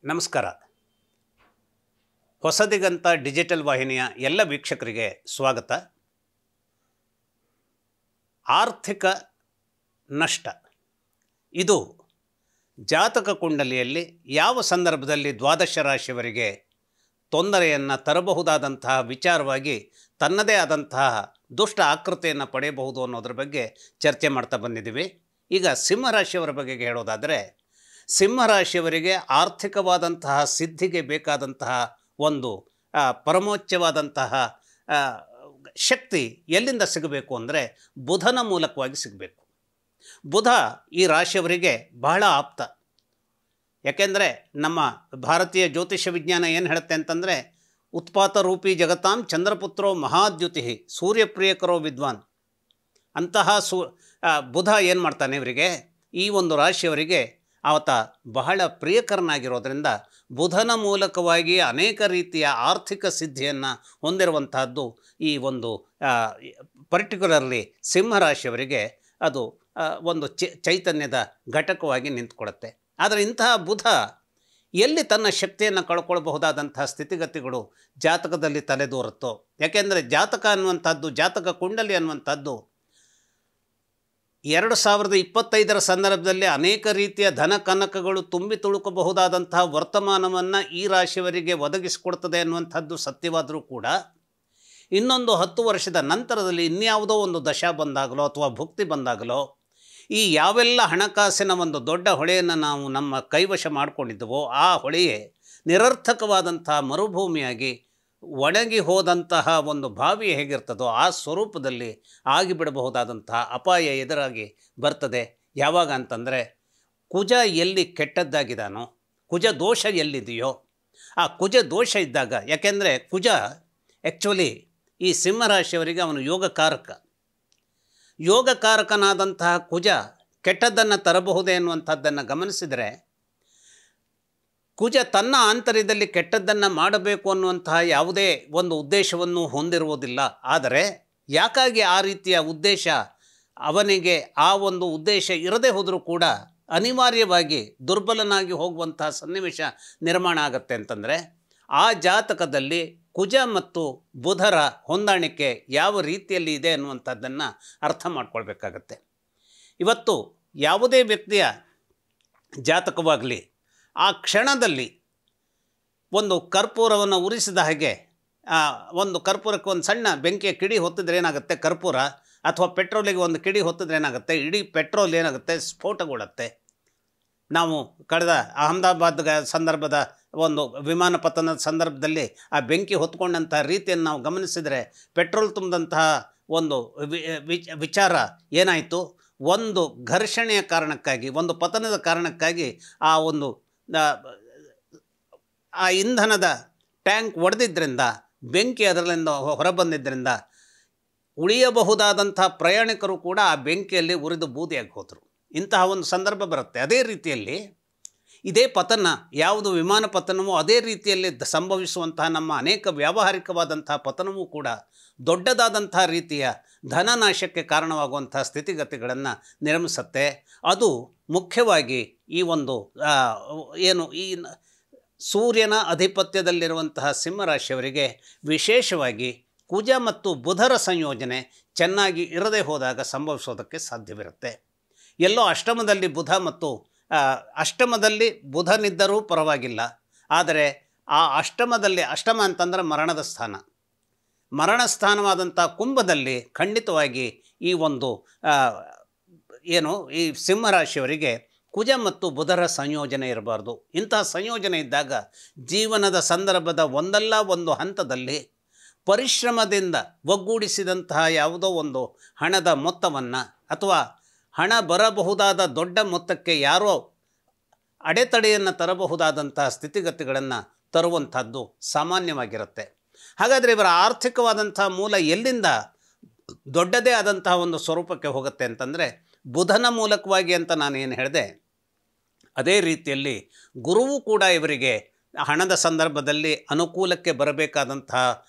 ನಮಸ್ಕಾರ. ಹೊಸದಿಗಂತ ಡಿಜಿಟಲ್ ವಾಹಿನಿಯ ಎಲ್ಲ ವೀಕ್ಷಕರಿಗೆ ಸ್ವಾಗತ. ಆರ್ಥಿಕ ನಷ್ಟ ಇದು ಜಾತಕ ಕುಂಡಲಿಯಲ್ಲಿ ಯಾವ ಸಂದರ್ಭದಲ್ಲಿ ದ್ವಾದಶ ರಾಶಿಯವರಿಗೆ ತೊಂದರೆಯನ್ನು ತರಬಹುದಾದಂತಹ ವಿಚಾರವಾಗಿ ತನ್ನದೇ ಆದಂತಹ ದುಷ್ಟ ಆಕೃತಿಯನ್ನು ಪಡೆಯಬಹುದು ಅನ್ನೋದ್ರ ಬಗ್ಗೆ ಚರ್ಚೆ ಮಾಡ್ತಾ ಬಂದಿದ್ದೀವಿ. ಈಗ ಸಿಂಹರಾಶಿಯವರ ಬಗ್ಗೆ ಹೇಳೋದಾದರೆ, ಸಿಂಹರಾಶಿಯವರಿಗೆ ಆರ್ಥಿಕವಾದಂತಹ ಸಿದ್ಧಿಗೆ ಬೇಕಾದಂತಹ ಒಂದು ಪರಮೋಚ್ಚವಾದಂತಹ ಶಕ್ತಿ ಎಲ್ಲಿಂದ ಸಿಗಬೇಕು ಅಂದರೆ ಬುಧನ ಮೂಲಕವಾಗಿ ಸಿಗಬೇಕು. ಬುಧ ಈ ರಾಶಿಯವರಿಗೆ ಬಹಳ ಆಪ್ತ. ಯಾಕೆಂದರೆ ನಮ್ಮ ಭಾರತೀಯ ಜ್ಯೋತಿಷ ವಿಜ್ಞಾನ ಏನು ಹೇಳುತ್ತೆ ಅಂತಂದರೆ, ಉತ್ಪಾತ ರೂಪಿ ಜಗತಾಂ ಚಂದ್ರಪುತ್ರೋ ಮಹಾದ್ಯುತಿ ಸೂರ್ಯಪ್ರಿಯಕರೋ ವಿದ್ವಾನ್. ಅಂತಹ ಬುಧ ಏನು ಮಾಡ್ತಾನೆ ಇವರಿಗೆ, ಈ ಒಂದು ರಾಶಿಯವರಿಗೆ ಆತ ಬಹಳ ಪ್ರಿಯಕರನಾಗಿರೋದರಿಂದ ಬುಧನ ಮೂಲಕವಾಗಿ ಅನೇಕ ರೀತಿಯ ಆರ್ಥಿಕ ಸಿದ್ಧಿಯನ್ನು ಹೊಂದಿರುವಂತಹದ್ದು ಈ ಒಂದು ಪರ್ಟಿಕ್ಯುಲರ್ಲಿ ಸಿಂಹರಾಶಿಯವರಿಗೆ ಅದು ಒಂದು ಚೈತನ್ಯದ ಘಟಕವಾಗಿ ನಿಂತುಕೊಳ್ಳುತ್ತೆ. ಆದರೆ ಇಂತಹ ಬುಧ ಎಲ್ಲಿ ತನ್ನ ಶಕ್ತಿಯನ್ನು ಕಳ್ಕೊಳ್ಬಹುದಾದಂತಹ ಸ್ಥಿತಿಗತಿಗಳು ಜಾತಕದಲ್ಲಿ ತಲೆದೋರುತ್ತೋ, ಯಾಕೆಂದರೆ ಜಾತಕ ಅನ್ನುವಂಥದ್ದು, ಜಾತಕ ಕುಂಡಲಿ ಅನ್ನುವಂಥದ್ದು 2025 ಸಂದರ್ಭದಲ್ಲಿ ಅನೇಕ ರೀತಿಯ ಧನ ಕನಕಗಳು ತುಂಬಿ ತುಳುಕಬಹುದಾದಂತಹ ವರ್ತಮಾನವನ್ನು ಈ ರಾಶಿಯವರಿಗೆ ಒದಗಿಸಿಕೊಡ್ತದೆ ಅನ್ನುವಂಥದ್ದು ಸತ್ಯವಾದರೂ ಕೂಡ, ಇನ್ನೊಂದು 10 ವರ್ಷದ ನಂತರದಲ್ಲಿ ಇನ್ಯಾವುದೋ ಒಂದು ದಶಾ ಬಂದಾಗಲೋ ಅಥವಾ ಭುಕ್ತಿ ಬಂದಾಗಲೋ ಈ ಯಾವೆಲ್ಲ ಹಣಕಾಸಿನ ಒಂದು ದೊಡ್ಡ ಹೊಳೆಯನ್ನು ನಾವು ನಮ್ಮ ಕೈವಶ ಮಾಡಿಕೊಂಡಿದ್ದವೋ ಆ ಹೊಳೆಯೇ ನಿರರ್ಥಕವಾದಂತಹ ಮರುಭೂಮಿಯಾಗಿ ಒಣಗಿ ಹೋದಂತಹ ಒಂದು ಬಾವಿ ಹೇಗಿರ್ತದೋ ಆ ಸ್ವರೂಪದಲ್ಲಿ ಆಗಿಬಿಡಬಹುದಾದಂತಹ ಅಪಾಯ ಎದುರಾಗಿ ಬರ್ತದೆ. ಯಾವಾಗ ಅಂತಂದರೆ, ಕುಜ ಎಲ್ಲಿ ಕೆಟ್ಟದ್ದಾಗಿದ್ದಾನೋ, ಕುಜ ದೋಷ ಎಲ್ಲಿದೆಯೋ ಆ ಕುಜ ದೋಷ ಇದ್ದಾಗ, ಯಾಕೆಂದರೆ ಕುಜ ಆ್ಯಕ್ಚುಲಿ ಈ ಸಿಂಹರಾಶಿಯವರಿಗೆ ಅವನು ಯೋಗಕಾರಕನಾದಂತಹ ಕುಜ ಕೆಟ್ಟದ್ದನ್ನು ತರಬಹುದೇ ಅನ್ನುವಂಥದ್ದನ್ನು ಗಮನಿಸಿದರೆ, ಕುಜ ತನ್ನ ಆಂತರ್ಯದಲ್ಲಿ ಕೆಟ್ಟದ್ದನ್ನು ಮಾಡಬೇಕು ಅನ್ನುವಂತಹ ಯಾವುದೇ ಒಂದು ಉದ್ದೇಶವನ್ನು ಹೊಂದಿರುವುದಿಲ್ಲ. ಆದರೆ ಯಾಕಾಗಿ ಆ ರೀತಿಯ ಉದ್ದೇಶ ಅವನಿಗೆ ಆ ಒಂದು ಉದ್ದೇಶ ಇರದೇ ಹೋದರೂ ಕೂಡ ಅನಿವಾರ್ಯವಾಗಿ ದುರ್ಬಲನಾಗಿ ಹೋಗುವಂತಹ ಸನ್ನಿವೇಶ ನಿರ್ಮಾಣ ಆಗುತ್ತೆ ಅಂತಂದರೆ, ಆ ಜಾತಕದಲ್ಲಿ ಕುಜ ಮತ್ತು ಬುಧರ ಹೊಂದಾಣಿಕೆ ಯಾವ ರೀತಿಯಲ್ಲಿ ಇದೆ ಅನ್ನುವಂಥದ್ದನ್ನು ಅರ್ಥ ಮಾಡ್ಕೊಳ್ಬೇಕಾಗತ್ತೆ. ಇವತ್ತು ಯಾವುದೇ ವ್ಯಕ್ತಿಯ ಜಾತಕವಾಗಲಿ ಆ ಕ್ಷಣದಲ್ಲಿ ಒಂದು ಕರ್ಪೂರವನ್ನು ಉರಿಸಿದ ಹಾಗೆ, ಒಂದು ಕರ್ಪೂರಕ್ಕೆ ಒಂದು ಸಣ್ಣ ಬೆಂಕಿಯ ಕಿಡಿ ಹೊತ್ತಿದ್ರೆ ಏನಾಗುತ್ತೆ, ಕರ್ಪೂರ ಅಥವಾ ಪೆಟ್ರೋಲಿಗೆ ಒಂದು ಕಿಡಿ ಹೊತ್ತಿದ್ರೆ ಏನಾಗುತ್ತೆ, ಇಡೀ ಪೆಟ್ರೋಲ್ ಏನಾಗುತ್ತೆ, ಸ್ಫೋಟಗೊಳ್ಳುತ್ತೆ. ನಾವು ಕಳೆದ ಅಹಮದಾಬಾದ್ ಸಂದರ್ಭದ ಒಂದು ವಿಮಾನ ಪತನದ ಸಂದರ್ಭದಲ್ಲಿ ಆ ಬೆಂಕಿ ಹೊತ್ಕೊಂಡಂಥ ರೀತಿಯನ್ನು ನಾವು ಗಮನಿಸಿದರೆ, ಪೆಟ್ರೋಲ್ ತುಂಬಿದಂತಹ ಒಂದು ವಿಚಾರ ಏನಾಯಿತು, ಒಂದು ಘರ್ಷಣೆಯ ಕಾರಣಕ್ಕಾಗಿ, ಒಂದು ಪತನದ ಕಾರಣಕ್ಕಾಗಿ ಆ ಒಂದು ಆ ಇಂಧನದ ಟ್ಯಾಂಕ್ ಒಡೆದಿದ್ದರಿಂದ, ಬೆಂಕಿ ಅದರಲ್ಲಿಂದ ಹೊರಬಂದಿದ್ದರಿಂದ ಉಳಿಯಬಹುದಾದಂಥ ಪ್ರಯಾಣಿಕರು ಕೂಡ ಆ ಬೆಂಕಿಯಲ್ಲಿ ಉರಿದು ಬೂದಿಯಾಗಿ ಹೋದರು. ಇಂತಹ ಒಂದು ಸಂದರ್ಭ ಬರುತ್ತೆ. ಅದೇ ರೀತಿಯಲ್ಲಿ ಇದೇ ಪತನ, ಯಾವುದು ವಿಮಾನ ಪತನವೋ ಅದೇ ರೀತಿಯಲ್ಲಿ ಸಂಭವಿಸುವಂತಹ ನಮ್ಮ ಅನೇಕ ವ್ಯಾವಹಾರಿಕವಾದಂತಹ ಪತನವೂ ಕೂಡ ದೊಡ್ಡದಾದಂತಹ ರೀತಿಯ ಧನನಾಶಕ್ಕೆ ಕಾರಣವಾಗುವಂತಹ ಸ್ಥಿತಿಗತಿಗಳನ್ನು ನಿರ್ಮಿಸುತ್ತೆ. ಅದು ಮುಖ್ಯವಾಗಿ ಈ ಒಂದು ಈ ಸೂರ್ಯನ ಅಧಿಪತ್ಯದಲ್ಲಿರುವಂತಹ ಸಿಂಹರಾಶಿಯವರಿಗೆ ವಿಶೇಷವಾಗಿ ಕುಜ ಮತ್ತು ಬುಧರ ಸಂಯೋಜನೆ ಚೆನ್ನಾಗಿ ಇರದೇ ಹೋದಾಗ ಸಂಭವಿಸೋದಕ್ಕೆ ಸಾಧ್ಯವಿರುತ್ತೆ. ಎಲ್ಲೋ ಅಷ್ಟಮದಲ್ಲಿ ಬುಧ ಮತ್ತು ಅಷ್ಟಮದಲ್ಲಿ ಬುಧನಿದ್ದರೂ ಪರವಾಗಿಲ್ಲ, ಆದರೆ ಆ ಅಷ್ಟಮ ಅಂತಂದರೆ ಮರಣ ಸ್ಥಾನವಾದಂಥ ಕುಂಭದಲ್ಲಿ ಖಂಡಿತವಾಗಿ ಈ ಒಂದು ಈ ಸಿಂಹರಾಶಿಯವರಿಗೆ ಕುಜ ಮತ್ತು ಬುಧರ ಸಂಯೋಜನೆ ಇರಬಾರ್ದು. ಇಂತಹ ಸಂಯೋಜನೆ ಇದ್ದಾಗ ಜೀವನದ ಸಂದರ್ಭದ ಒಂದಲ್ಲ ಒಂದು ಹಂತದಲ್ಲಿ ಪರಿಶ್ರಮದಿಂದ ಒಗ್ಗೂಡಿಸಿದಂತಹ ಯಾವುದೋ ಒಂದು ಹಣದ ಮೊತ್ತವನ್ನು ಅಥವಾ ಹಣ ಬರಬಹುದಾದ ದೊಡ್ಡ ಮೊತ್ತಕ್ಕೆ ಯಾರೋ ಅಡೆತಡೆಯನ್ನು ತರಬಹುದಾದಂತಹ ಸ್ಥಿತಿಗತಿಗಳನ್ನು ತರುವಂಥದ್ದು ಸಾಮಾನ್ಯವಾಗಿರುತ್ತೆ. ಹಾಗಾದರೆ ಇವರ ಆರ್ಥಿಕವಾದಂಥ ಮೂಲ ಎಲ್ಲಿಂದ ದೊಡ್ಡದೇ ಆದಂತಹ ಒಂದು ಸ್ವರೂಪಕ್ಕೆ ಹೋಗುತ್ತೆ ಅಂತಂದರೆ, ಬುಧನ ಮೂಲಕವಾಗಿ ಅಂತ ನಾನೇನು ಹೇಳಿದೆ, ಅದೇ ರೀತಿಯಲ್ಲಿ ಗುರುವು ಕೂಡ ಇವರಿಗೆ ಹಣದ ಸಂದರ್ಭದಲ್ಲಿ ಅನುಕೂಲಕ್ಕೆ ಬರಬೇಕಾದಂತಹ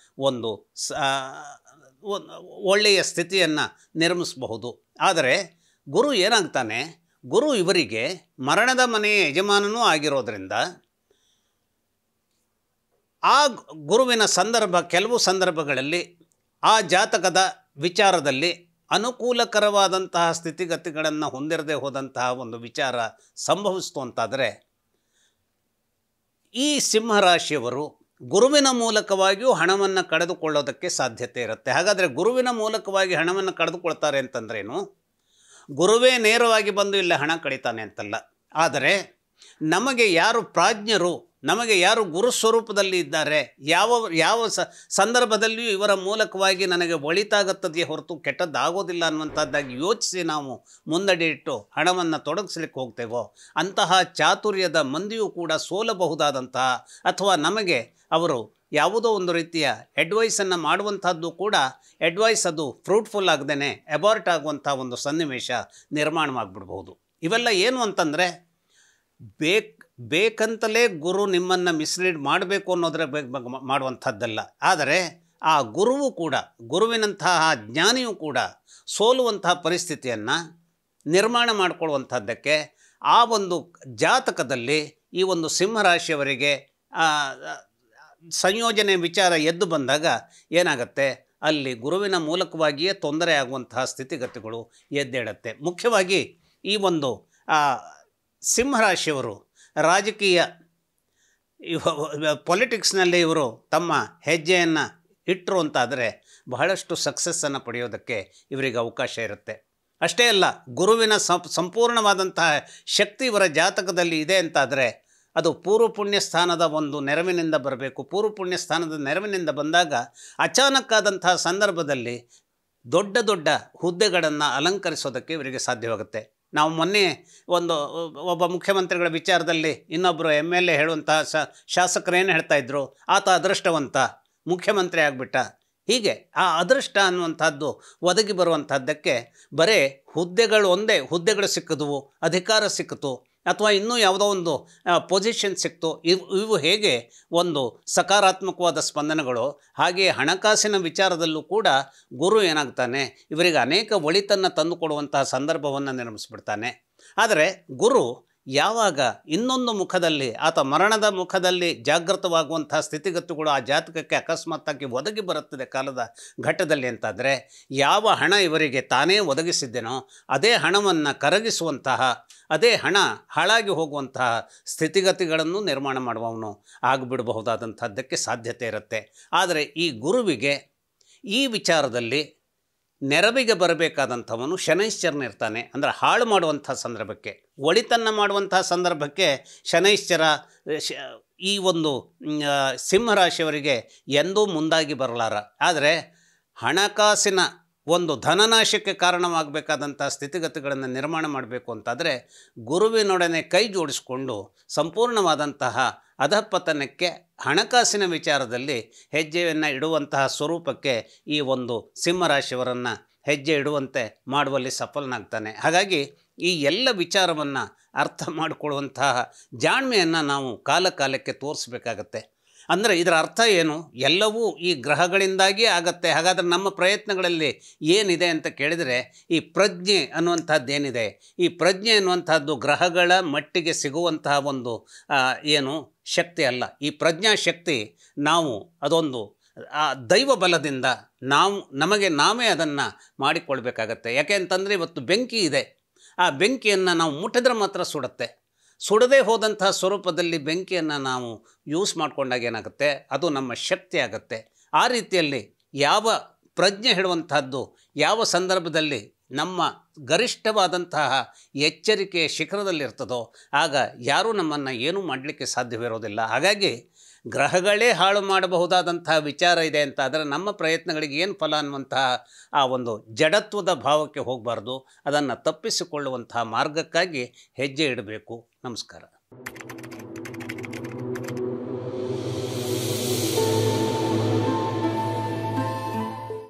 ಒಂದು ಒಳ್ಳೆಯ ಸ್ಥಿತಿಯನ್ನು ನಿರ್ಮಿಸಬಹುದು. ಆದರೆ ಗುರು ಏನಾಗ್ತಾನೆ, ಗುರು ಇವರಿಗೆ ಮರಣದ ಮನೆಯ ಯಜಮಾನನೂ ಆಗಿರೋದರಿಂದ ಆ ಗುರುವಿನ ಕೆಲವು ಸಂದರ್ಭಗಳಲ್ಲಿ ಆ ಜಾತಕದ ವಿಚಾರದಲ್ಲಿ ಅನುಕೂಲಕರವಾದಂತಹ ಸ್ಥಿತಿಗತಿಗಳನ್ನು ಹೊಂದಿರದೆ ಹೋದಂತಹ ಒಂದು ವಿಚಾರ ಸಂಭವಿಸ್ತು ಅಂತಾದರೆ ಈ ಸಿಂಹರಾಶಿಯವರು ಗುರುವಿನ ಮೂಲಕವಾಗಿಯೂ ಹಣವನ್ನು ಕಳೆದುಕೊಳ್ಳೋದಕ್ಕೆ ಸಾಧ್ಯತೆ ಇರುತ್ತೆ. ಹಾಗಾದರೆ ಗುರುವಿನ ಮೂಲಕವಾಗಿ ಹಣವನ್ನು ಕಳೆದುಕೊಳ್ತಾರೆ ಅಂತಂದ್ರೇನು? ಗುರುವೇ ನೇರವಾಗಿ ಬಂದು ಇಲ್ಲಿ ಹಣ ಕಳೀತಾನೆ ಅಂತಲ್ಲ. ಆದರೆ ನಮಗೆ ಯಾರು ಪ್ರಾಜ್ಞರು, ನಮಗೆ ಯಾರು ಗುರು ಸ್ವರೂಪದಲ್ಲಿ ಇದ್ದಾರೆ, ಯಾವ ಸಂದರ್ಭದಲ್ಲಿಯೂ ಇವರ ಮೂಲಕವಾಗಿ ನನಗೆ ಒಳಿತಾಗುತ್ತದೆಯೇ ಹೊರತು ಕೆಟ್ಟದ್ದಾಗೋದಿಲ್ಲ ಅನ್ನುವಂಥದ್ದಾಗಿ ಯೋಚಿಸಿ ನಾವು ಮುನ್ನಡೆ ಇಟ್ಟು ಹಣವನ್ನು ತೊಡಗಿಸ್ಲಿಕ್ಕೆ ಹೋಗ್ತೇವೋ ಅಂತಹ ಚಾತುರ್ಯದ ಮಂದಿಯೂ ಕೂಡ ಸೋಲಬಹುದಾದಂತಹ, ಅಥವಾ ನಮಗೆ ಅವರು ಯಾವುದೋ ಒಂದು ರೀತಿಯ ಅಡ್ವೈಸನ್ನು ಮಾಡುವಂಥದ್ದು ಕೂಡ ಅದು ಫ್ರೂಟ್ಫುಲ್ ಆಗದೇ ಅಬಾರ್ಟ್ ಆಗುವಂಥ ಒಂದು ಸನ್ನಿವೇಶ ನಿರ್ಮಾಣವಾಗಿಬಿಡ್ಬೋದು. ಇವೆಲ್ಲ ಏನು ಅಂತಂದರೆ ಬೇಕಂತಲೇ ಗುರು ನಿಮ್ಮನ್ನು ಮಿಸ್ಲೀಡ್ ಮಾಡಬೇಕು ಅನ್ನೋದರ ಮಾಡುವಂಥದ್ದಲ್ಲ. ಆದರೆ ಆ ಗುರುವು ಕೂಡ, ಗುರುವಿನಂತಹ ಜ್ಞಾನಿಯೂ ಕೂಡ ಸೋಲುವಂತಹ ಪರಿಸ್ಥಿತಿಯನ್ನು ನಿರ್ಮಾಣ ಮಾಡಿಕೊಳ್ಳುವಂಥದ್ದಕ್ಕೆ ಆ ಒಂದು ಜಾತಕದಲ್ಲಿ ಈ ಒಂದು ಸಿಂಹರಾಶಿಯವರಿಗೆ ಸಂಯೋಜನೆ ವಿಚಾರ ಎದ್ದು ಬಂದಾಗ ಏನಾಗುತ್ತೆ, ಅಲ್ಲಿ ಗುರುವಿನ ಮೂಲಕವಾಗಿಯೇ ತೊಂದರೆ ಆಗುವಂತಹ ಸ್ಥಿತಿಗತಿಗಳು ಎದ್ದೇಳುತ್ತೆ. ಮುಖ್ಯವಾಗಿ ಈ ಒಂದು ಸಿಂಹರಾಶಿಯವರು ರಾಜಕೀಯ ಪೊಲಿಟಿಕ್ಸ್ನಲ್ಲಿ ಇವರು ತಮ್ಮ ಹೆಜ್ಜೆಯನ್ನು ಇಟ್ಟರು ಅಂತಾದರೆ ಬಹಳಷ್ಟು ಸಕ್ಸಸ್ಸನ್ನು ಪಡೆಯೋದಕ್ಕೆ ಇವರಿಗೆ ಅವಕಾಶ ಇರುತ್ತೆ. ಅಷ್ಟೇ ಅಲ್ಲ, ಗುರುವಿನ ಸಂಪೂರ್ಣವಾದಂತಹ ಶಕ್ತಿ ಇವರ ಜಾತಕದಲ್ಲಿ ಇದೆ ಅಂತಾದರೆ ಅದು ಪೂರ್ವ ಪುಣ್ಯ ಸ್ಥಾನದ ಒಂದು ನೆರವಿನಿಂದ ಬರಬೇಕು. ಪೂರ್ವ ಪುಣ್ಯ ಸ್ಥಾನದ ನೆರವಿನಿಂದ ಬಂದಾಗ ಅಚಾನಕ್ಕಾದಂತಹ ಸಂದರ್ಭದಲ್ಲಿ ದೊಡ್ಡ ದೊಡ್ಡ ಹುದ್ದೆಗಳನ್ನು ಅಲಂಕರಿಸೋದಕ್ಕೆ ಇವರಿಗೆ ಸಾಧ್ಯವಾಗುತ್ತೆ. ನಾವು ಮೊನ್ನೆ ಒಬ್ಬ ಮುಖ್ಯಮಂತ್ರಿಗಳ ವಿಚಾರದಲ್ಲಿ ಇನ್ನೊಬ್ಬರು MLA ಹೇಳುವಂತಹ ಶಾಸಕರೇನು ಹೇಳ್ತಾಯಿದ್ರು, ಆತ ಅದೃಷ್ಟವಂತ, ಮುಖ್ಯಮಂತ್ರಿ ಆಗಿಬಿಟ್ಟ. ಹೀಗೆ ಆ ಅದೃಷ್ಟ ಅನ್ನುವಂಥದ್ದು ಒದಗಿ ಬರುವಂಥದ್ದಕ್ಕೆ ಬರೀ ಹುದ್ದೆಗಳು ಸಿಕ್ಕಿದ್ವು, ಅಧಿಕಾರ ಸಿಕ್ಕಿತು, ಅಥವಾ ಇನ್ನೂ ಯಾವುದೋ ಒಂದು ಪೊಸಿಷನ್ ಸಿಕ್ತು, ಇವು ಹೇಗೆ ಒಂದು ಸಕಾರಾತ್ಮಕವಾದ ಸ್ಪಂದನೆಗಳು, ಹಾಗೆಯೇ ಹಣಕಾಸಿನ ವಿಚಾರದಲ್ಲೂ ಕೂಡ ಗುರು ಏನಾಗ್ತಾನೆ, ಇವರಿಗೆ ಅನೇಕ ಒಳಿತನ್ನು ತಂದುಕೊಡುವಂತಹ ಸಂದರ್ಭವನ್ನು ನಿರ್ಮಿಸಿಬಿಡ್ತಾನೆ. ಆದರೆ ಗುರು ಯಾವಾಗ ಇನ್ನೊಂದು ಮುಖದಲ್ಲಿ, ಆತ ಮರಣದ ಮುಖದಲ್ಲಿ ಜಾಗೃತವಾಗುವಂತಹ ಸ್ಥಿತಿಗತಿಗಳು ಆ ಜಾತಕಕ್ಕೆ ಅಕಸ್ಮಾತ್ತಾಗಿ ಒದಗಿ ಬರುತ್ತದೆ ಕಾಲದ ಘಟ್ಟದಲ್ಲಿ ಅಂತಾದರೆ, ಯಾವ ಹಣ ಇವರಿಗೆ ತಾನೇ ಒದಗಿಸಿದ್ದೇನೋ ಅದೇ ಹಣವನ್ನು ಕರಗಿಸುವಂತಹ, ಅದೇ ಹಣ ಹಾಳಾಗಿ ಹೋಗುವಂತಹ ಸ್ಥಿತಿಗತಿಗಳನ್ನು ನಿರ್ಮಾಣ ಮಾಡುವವನು ಆಗಿಬಿಡಬಹುದಾದಂಥದ್ದಕ್ಕೆ ಸಾಧ್ಯತೆ ಇರುತ್ತೆ. ಆದರೆ ಈ ಗುರುವಿಗೆ ಈ ವಿಚಾರದಲ್ಲಿ ನೆರವಿಗೆ ಬರಬೇಕಾದಂಥವನು ಶನೈಶ್ಚರನಿರ್ತಾನೆ. ಅಂದರೆ ಹಾಳು ಮಾಡುವಂಥ ಸಂದರ್ಭಕ್ಕೆ, ಒಳಿತನ್ನು ಮಾಡುವಂಥ ಸಂದರ್ಭಕ್ಕೆ ಶನೈಶ್ಚರ ಈ ಒಂದು ಸಿಂಹರಾಶಿಯವರಿಗೆ ಎಂದೂ ಮುಂದಾಗಿ ಬರಲಾರ. ಆದರೆ ಹಣಕಾಸಿನ ಒಂದು ಧನನಾಶಕ್ಕೆ ಕಾರಣವಾಗಬೇಕಾದಂಥ ಸ್ಥಿತಿಗತಿಗಳನ್ನು ನಿರ್ಮಾಣ ಮಾಡಬೇಕು ಅಂತಾದರೆ ಗುರುವಿನೊಡನೆ ಕೈ ಜೋಡಿಸಿಕೊಂಡು ಸಂಪೂರ್ಣವಾದಂತಹ ಅಧಪತನಕ್ಕೆ, ಹಣಕಾಸಿನ ವಿಚಾರದಲ್ಲಿ ಹೆಜ್ಜೆಯನ್ನು ಇಡುವಂತಹ ಸ್ವರೂಪಕ್ಕೆ ಈ ಒಂದು ಸಿಂಹರಾಶಿಯವರನ್ನು ಹೆಜ್ಜೆ ಇಡುವಂತೆ ಮಾಡುವಲ್ಲಿ ಸಫಲನಾಗ್ತಾನೆ. ಹಾಗಾಗಿ ಈ ಎಲ್ಲ ವಿಚಾರವನ್ನು ಅರ್ಥ ಮಾಡಿಕೊಳ್ಳುವಂತಹ ಜಾಣ್ಮೆಯನ್ನು ನಾವು ಕಾಲಕ್ಕೆ ತೋರಿಸಬೇಕಾಗತ್ತೆ. ಅಂದರೆ ಇದರ ಅರ್ಥ ಏನು, ಎಲ್ಲವೂ ಈ ಗ್ರಹಗಳಿಂದಾಗಿಯೇ ಆಗತ್ತೆ. ಹಾಗಾದರೆ ನಮ್ಮ ಪ್ರಯತ್ನಗಳಲ್ಲಿ ಏನಿದೆ ಅಂತ ಕೇಳಿದರೆ, ಈ ಪ್ರಜ್ಞೆ ಅನ್ನುವಂಥದ್ದೇನಿದೆ, ಈ ಪ್ರಜ್ಞೆ ಅನ್ನುವಂಥದ್ದು ಗ್ರಹಗಳ ಮಟ್ಟಿಗೆ ಸಿಗುವಂತಹ ಒಂದು ಏನು ಶಕ್ತಿ ಅಲ್ಲ. ಈ ಪ್ರಜ್ಞಾಶಕ್ತಿ ನಾವು ಅದೊಂದು ದೈವ ಬಲದಿಂದ ನಮಗೆ ನಾವೇ ಅದನ್ನು ಮಾಡಿಕೊಳ್ಬೇಕಾಗತ್ತೆ. ಯಾಕೆ ಅಂತಂದರೆ ಇವತ್ತು ಬೆಂಕಿ ಇದೆ, ಆ ಬೆಂಕಿಯನ್ನು ನಾವು ಮುಟ್ಟಿದ್ರೆ ಮಾತ್ರ ಸುಡುತ್ತೆ. ಸುಡದೇ ಹೋದಂತಹ ಸ್ವರೂಪದಲ್ಲಿ ಬೆಂಕಿಯನ್ನು ನಾವು ಯೂಸ್ ಮಾಡಿಕೊಂಡಾಗ ಏನಾಗುತ್ತೆ, ಅದು ನಮ್ಮ ಶಕ್ತಿ ಆಗುತ್ತೆ. ಆ ರೀತಿಯಲ್ಲಿ ಯಾವ ಪ್ರಜ್ಞೆ ಹೇಳುವಂತಹದ್ದು ಯಾವ ಸಂದರ್ಭದಲ್ಲಿ ನಮ್ಮ ಗರಿಷ್ಠವಾದಂತಹ ಎಚ್ಚರಿಕೆಯ ಶಿಖರದಲ್ಲಿರ್ತದೋ ಆಗ ಯಾರೂ ನಮ್ಮನ್ನು ಏನೂ ಮಾಡಲಿಕ್ಕೆ ಸಾಧ್ಯವಿರೋದಿಲ್ಲ. ಹಾಗಾಗಿ ಗ್ರಹಗಳೇ ಹಾಳು ಮಾಡಬಹುದಾದಂತಹ ವಿಚಾರ ಇದೆ ಅಂತ ಆದರೆ ನಮ್ಮ ಪ್ರಯತ್ನಗಳಿಗೆ ಏನು ಫಲ ಅನ್ನುವಂತಹ ಆ ಒಂದು ಜಡತ್ವದ ಭಾವಕ್ಕೆ ಹೋಗಬಾರ್ದು. ಅದನ್ನು ತಪ್ಪಿಸಿಕೊಳ್ಳುವಂತಹ ಮಾರ್ಗಕ್ಕಾಗಿ ಹೆಜ್ಜೆ ಇಡಬೇಕು. ನಮಸ್ಕಾರ.